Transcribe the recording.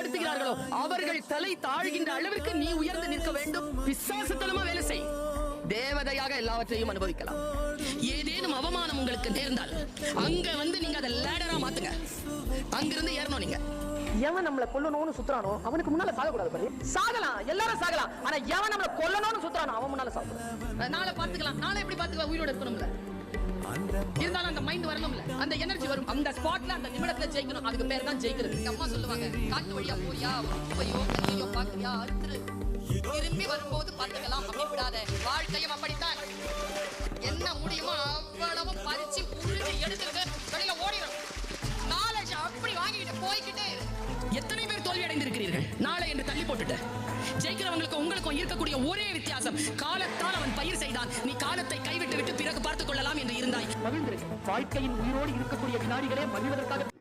அவமானப்படுத்துகிறார்களோ அவர்கள் தலை தாழ்கின்ற அளவிற்கு நீ உயர்ந்து நிற்க வேண்டும். பிசாசுத்தனமா வேலை செய். தேவதையாக எல்லாவற்றையும் அனுபவிக்கலாம். ஏதேனும் அவமானம் உங்களுக்கு நேர்ந்தால் அங்க வந்து நீங்க அதை லேடரா மாத்துங்க. அங்கிருந்து ஏறணும். நீங்க எவன் நம்மள கொல்லணும்னு சுத்துறானோ அவனுக்கு முன்னால சாகக்கூடாது. பாரு, சாகலாம், எல்லாரும் சாகலாம். ஆனா எவன் நம்மள கொல்லணும்னு சுத்துறானோ அவன் முன்னால சாகக்கூடாது. நாளை பாத்துக்கலாம். நாளை எப்படி பாத்துக்கலாம்? உயிரோட இருக்கணும்ல, இருந்தாலும் அந்த மைண்ட் வரணும்ல, அந்த எனர்ஜி வரும். அந்த ஸ்பாட்ல அந்த நிமிடத்துல ஜெயிக்கணும். அதுக்கு பேர் தான் ஜெயிக்கிறது. அம்மா சொல்லுவாங்க, காட்டு வழியா போறியா, ஐயோ ஐயோ பாக்குறியா, அறுத்துரு, திரும்பி வரும்போது பாத்துக்கலாம் அப்படி விடாத. வாழ்க்கையும் அப்படித்தான். என்ன முடியுமோ அவ்வளவு பறிச்சு உருளி எடுத்துட்டு வெளியில ஓடிடும். நாலேஜ் அப்படி வாங்கிட்டு போய்கிட்டே. எத்தனை பேர் தோல்வி அடைந்திருக்கிறீர்கள்? நாளை என்று தள்ளி போட்டுட்டு ஜெயிக்கிறவங்களுக்கு உங்களுக்கும் இருக்கக்கூடிய ஒரே வித்தியாசம், காலத்தால் அவன் பயிர் செய்தான், நீ காலத்தை கைவிட்டு விட்டு பிறகு பார்த்துக் கொள்ளலாம் என்று இருந்தாய். மகிழ்ந்திருக்கு. வாழ்க்கையின் உயிரோடு இருக்கக்கூடிய வினாடிகளே மகிழ்வதற்காக